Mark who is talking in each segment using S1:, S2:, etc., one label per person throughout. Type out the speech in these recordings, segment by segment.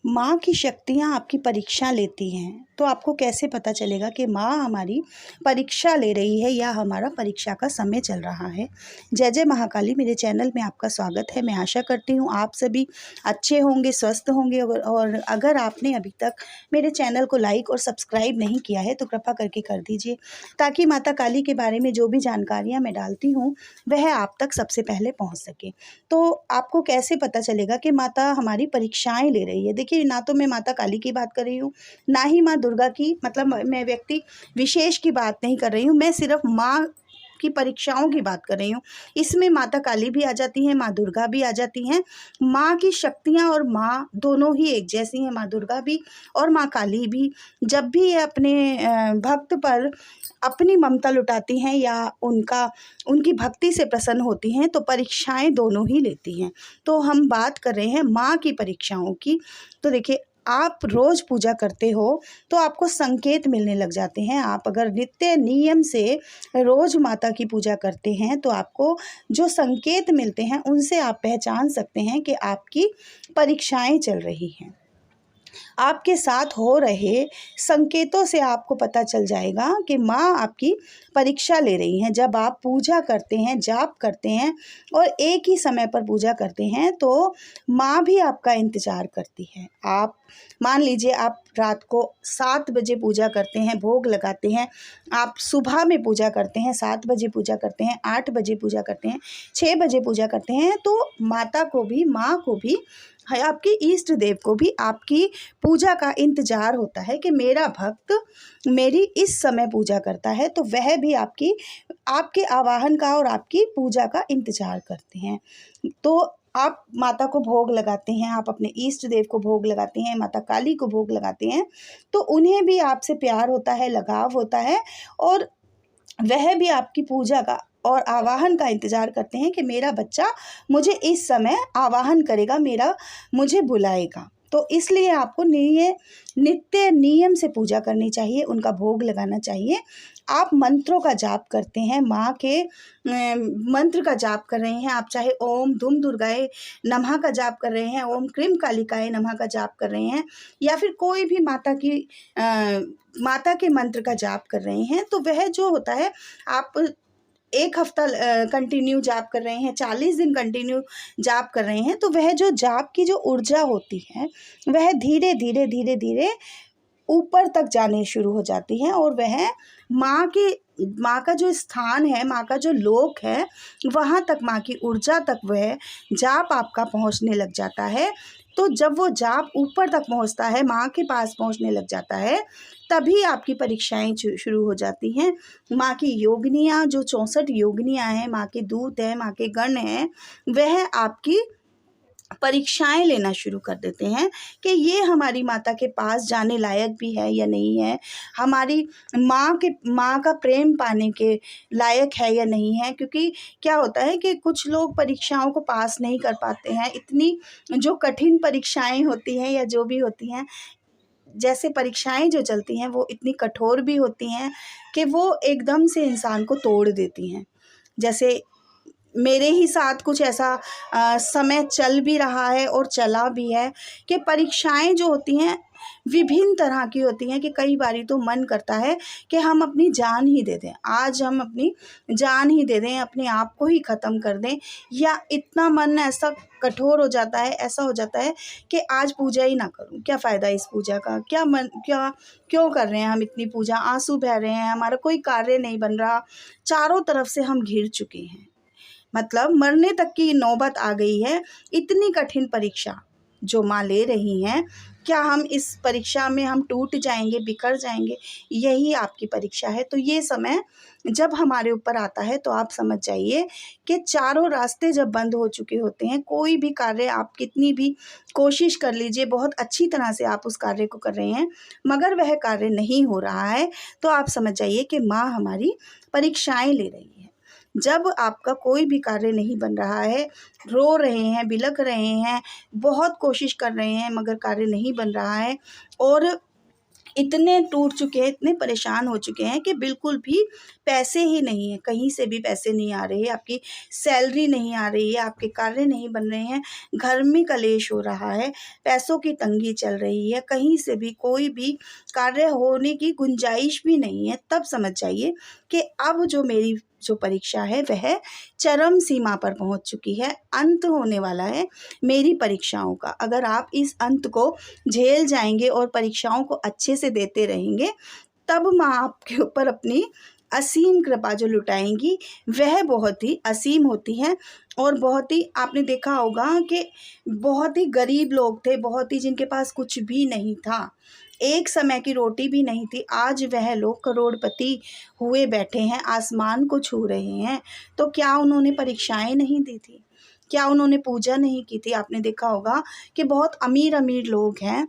S1: माँ की शक्तियाँ आपकी परीक्षा लेती हैं, तो आपको कैसे पता चलेगा कि माँ हमारी परीक्षा ले रही है या हमारा परीक्षा का समय चल रहा है। जय जय महाकाली, मेरे चैनल में आपका स्वागत है। मैं आशा करती हूँ आप सभी अच्छे होंगे, स्वस्थ होंगे और अगर आपने अभी तक मेरे चैनल को लाइक और सब्सक्राइब नहीं किया है तो कृपा करके कर दीजिए, ताकि माता काली के बारे में जो भी जानकारियाँ मैं डालती हूँ वह आप तक सबसे पहले पहुँच सके। तो आपको कैसे पता चलेगा कि माता हमारी परीक्षाएँ ले रही है? देखिए, ना तो मैं माता काली की बात कर रही हूँ, ना ही माँ दुर्गा की, मतलब मैं व्यक्ति विशेष की बात नहीं कर रही हूँ, मैं सिर्फ माँ की परीक्षाओं की बात कर रही हूँ। इसमें माता काली भी आ जाती हैं, माँ दुर्गा भी आ जाती हैं। माँ की शक्तियाँ और माँ दोनों ही एक जैसी हैं, माँ दुर्गा भी और माँ काली भी। जब भी ये अपने भक्त पर अपनी ममता लुटाती हैं या उनकी भक्ति से प्रसन्न होती हैं, तो परीक्षाएं दोनों ही लेती हैं। तो हम बात कर रहे हैं माँ की परीक्षाओं की। तो देखिए, आप रोज़ पूजा करते हो तो आपको संकेत मिलने लग जाते हैं। आप अगर नित्य नियम से रोज़ माता की पूजा करते हैं तो आपको जो संकेत मिलते हैं उनसे आप पहचान सकते हैं कि आपकी परीक्षाएं चल रही हैं। आपके साथ हो रहे संकेतों से आपको पता चल जाएगा कि माँ आपकी परीक्षा ले रही हैं। जब आप पूजा करते हैं, जाप करते हैं और एक ही समय पर पूजा करते हैं तो माँ भी आपका इंतज़ार करती है। आप मान लीजिए, आप रात को 7 बजे पूजा करते हैं, भोग लगाते हैं, आप सुबह में पूजा करते हैं, 7 बजे पूजा करते हैं, 8 बजे पूजा करते हैं, 6 बजे पूजा करते हैं, तो माता को भी, माँ को भी है, आपके इष्ट देव को भी आपकी पूजा का इंतज़ार होता है कि मेरा भक्त मेरी इस समय पूजा करता है, तो वह भी आपके आवाहन का और आपकी पूजा का इंतज़ार करते हैं। तो आप माता को भोग लगाते हैं, आप अपने इष्ट देव को भोग लगाते हैं, माता काली को भोग लगाते हैं, तो उन्हें भी आपसे प्यार होता है, लगाव होता है और वह भी आपकी पूजा का और आवाहन का इंतज़ार करते हैं कि मेरा बच्चा मुझे इस समय आवाहन करेगा, मुझे बुलाएगा। तो इसलिए आपको नित्य नियम से पूजा करनी चाहिए, उनका भोग लगाना चाहिए। आप मंत्रों का जाप करते हैं, माँ के मंत्र का जाप कर रहे हैं, आप चाहे ओम धूम दुर्गाए नमः का जाप कर रहे हैं, ओम क्रीम कालिकाए नमः का जाप कर रहे हैं, या फिर कोई भी माता के मंत्र का जाप कर रहे हैं, तो वह जो होता है, आप 1 हफ्ता कंटिन्यू जाप कर रहे हैं, 40 दिन कंटिन्यू जाप कर रहे हैं, तो वह जो जाप की जो ऊर्जा होती है वह धीरे धीरे धीरे धीरे ऊपर तक जाने शुरू हो जाती है और वह माँ का जो स्थान है, माँ का जो लोक है, वहाँ तक, माँ की ऊर्जा तक वह जाप आपका पहुँचने लग जाता है। तो जब वो जाप ऊपर तक पहुँचता है, माँ के पास पहुँचने लग जाता है, तभी आपकी परीक्षाएं शुरू हो जाती हैं। माँ की योगिनियाँ, जो 64 योगिनियाँ हैं, माँ के दूत हैं, माँ के गण हैं, वह आपकी परीक्षाएं लेना शुरू कर देते हैं कि ये हमारी माता के पास जाने लायक भी है या नहीं है, हमारी माँ का प्रेम पाने के लायक है या नहीं है। क्योंकि क्या होता है कि कुछ लोग परीक्षाओं को पास नहीं कर पाते हैं। इतनी जो कठिन परीक्षाएं होती हैं या जो भी होती हैं, जैसे परीक्षाएं जो चलती हैं वो इतनी कठोर भी होती हैं कि वो एकदम से इंसान को तोड़ देती हैं। जैसे मेरे ही साथ कुछ ऐसा समय चल भी रहा है और चला भी है कि परीक्षाएं जो होती हैं विभिन्न तरह की होती हैं कि कई बारी तो मन करता है कि हम अपनी जान ही दे दें, आज हम अपनी जान ही दे दें, अपने आप को ही ख़त्म कर दें, या इतना मन ऐसा कठोर हो जाता है, ऐसा हो जाता है कि आज पूजा ही ना करूं, क्या फ़ायदा इस पूजा का, क्यों कर रहे हैं हम इतनी पूजा, आंसू बह रहे हैं, हमारा कोई कार्य नहीं बन रहा, चारों तरफ से हम घिर चुके हैं, मतलब मरने तक की नौबत आ गई है। इतनी कठिन परीक्षा जो माँ ले रही हैं, क्या हम इस परीक्षा में हम टूट जाएंगे, बिखर जाएंगे? यही आपकी परीक्षा है। तो ये समय जब हमारे ऊपर आता है तो आप समझ जाइए कि चारों रास्ते जब बंद हो चुके होते हैं, कोई भी कार्य आप कितनी भी कोशिश कर लीजिए, बहुत अच्छी तरह से आप उस कार्य को कर रहे हैं, मगर वह कार्य नहीं हो रहा है, तो आप समझ जाइए कि माँ हमारी परीक्षाएं ले रही है। जब आपका कोई भी कार्य नहीं बन रहा है, रो रहे हैं, बिलख रहे हैं, बहुत कोशिश कर रहे हैं, मगर कार्य नहीं बन रहा है, और इतने टूट चुके हैं, इतने परेशान हो चुके हैं कि बिल्कुल भी पैसे ही नहीं है, कहीं से भी पैसे नहीं आ रहे, आपकी सैलरी नहीं आ रही है, आपके कार्य नहीं बन रहे हैं, घर में कलेश हो रहा है, पैसों की तंगी चल रही है, कहीं से भी कोई भी कार्य होने की गुंजाइश भी नहीं है, तब समझ जाइए कि अब जो मेरी जो परीक्षा है वह चरम सीमा पर पहुंच चुकी है, अंत होने वाला है मेरी परीक्षाओं का। अगर आप इस अंत को झेल जाएंगे और परीक्षाओं को अच्छे से देते रहेंगे, तब माँ आपके ऊपर अपनी असीम कृपा जो लुटाएंगी वह बहुत ही असीम होती है। और बहुत ही आपने देखा होगा कि बहुत ही गरीब लोग थे, बहुत ही जिनके पास कुछ भी नहीं था, एक समय की रोटी भी नहीं थी, आज वह लोग करोड़पति हुए बैठे हैं, आसमान को छू रहे हैं। तो क्या उन्होंने परीक्षाएं नहीं दी थी? क्या उन्होंने पूजा नहीं की थी? आपने देखा होगा कि बहुत अमीर अमीर लोग हैं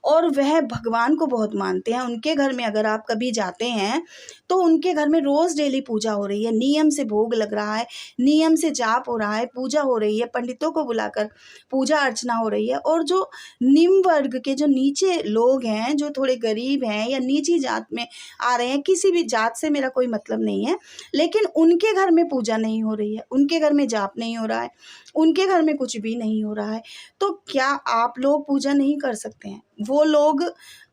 S1: और वह भगवान को बहुत मानते हैं। उनके घर में अगर आप कभी जाते हैं तो उनके घर में रोज़ डेली पूजा हो रही है, नियम से भोग लग रहा है, नियम से जाप हो रहा है, पूजा हो रही है, पंडितों को बुलाकर पूजा अर्चना हो रही है। और जो निम्न वर्ग के जो नीचे लोग हैं, जो थोड़े गरीब हैं या नीची जात में आ रहे हैं, किसी भी जात से मेरा कोई मतलब नहीं है, लेकिन उनके घर में पूजा नहीं हो रही है, उनके घर में जाप नहीं हो रहा है, उनके घर में कुछ भी नहीं हो रहा है, तो क्या आप लोग पूजा नहीं कर सकते हैं? वो लोग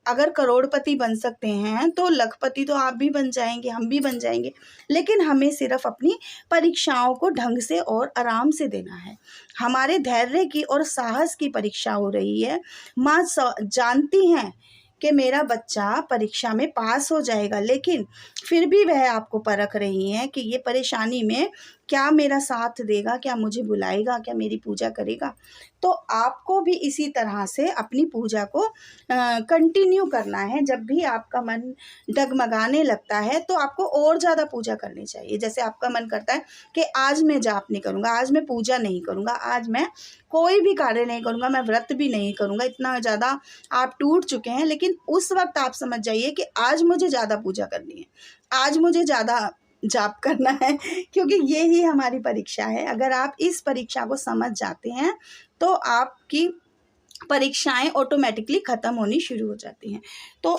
S1: अगर करोड़पति बन सकते हैं तो लखपति तो आप भी बन जाएंगे, हम भी बन जाएंगे। लेकिन हमें सिर्फ अपनी परीक्षाओं को ढंग से और आराम से देना है। हमारे धैर्य की और साहस की परीक्षा हो रही है। माँ जानती हैं कि मेरा बच्चा परीक्षा में पास हो जाएगा, लेकिन फिर भी वह आपको परख रही हैं कि ये परेशानी में क्या मेरा साथ देगा, क्या मुझे बुलाएगा, क्या मेरी पूजा करेगा। तो आपको भी इसी तरह से अपनी पूजा को कंटिन्यू करना है। जब भी आपका मन डगमगाने लगता है तो आपको और ज़्यादा पूजा करनी चाहिए। जैसे आपका मन करता है कि आज मैं जाप नहीं करूँगा, आज मैं पूजा नहीं करूँगा, आज मैं कोई भी कार्य नहीं करूँगा, मैं व्रत भी नहीं करूँगा, इतना ज़्यादा आप टूट चुके हैं। लेकिन उस वक्त आप समझ जाइए कि आज मुझे ज़्यादा पूजा करनी है, आज मुझे ज़्यादा जाप करना है, क्योंकि ये ही हमारी परीक्षा है। अगर आप इस परीक्षा को समझ जाते हैं तो आपकी परीक्षाएं ऑटोमेटिकली ख़त्म होनी शुरू हो जाती हैं। तो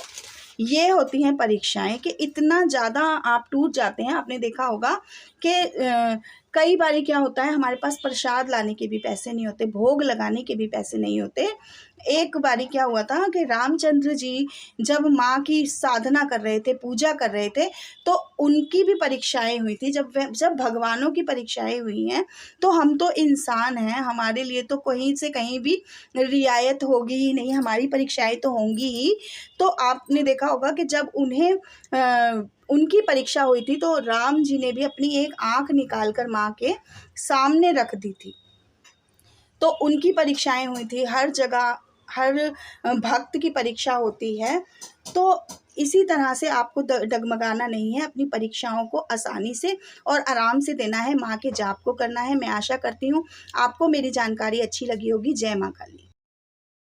S1: ये होती हैं परीक्षाएं कि इतना ज़्यादा आप टूट जाते हैं। आपने देखा होगा कि कई बार क्या होता है, हमारे पास प्रसाद लाने के भी पैसे नहीं होते, भोग लगाने के भी पैसे नहीं होते। एक बारी क्या हुआ था कि रामचंद्र जी जब माँ की साधना कर रहे थे, पूजा कर रहे थे, तो उनकी भी परीक्षाएं हुई थी। जब भगवानों की परीक्षाएं हुई हैं तो हम तो इंसान हैं, हमारे लिए तो कहीं से कहीं भी रियायत होगी ही नहीं, हमारी परीक्षाएं तो होंगी ही। तो आपने देखा होगा कि जब उनकी परीक्षा हुई थी तो राम जी ने भी अपनी एक आँख निकाल कर माँ के सामने रख दी थी। तो उनकी परीक्षाएं हुई थी, हर जगह हर भक्त की परीक्षा होती है। तो इसी तरह से आपको डगमगाना नहीं है, अपनी परीक्षाओं को आसानी से और आराम से देना है, माँ के जाप को करना है। मैं आशा करती हूँ आपको मेरी जानकारी अच्छी लगी होगी। जय माँ काली।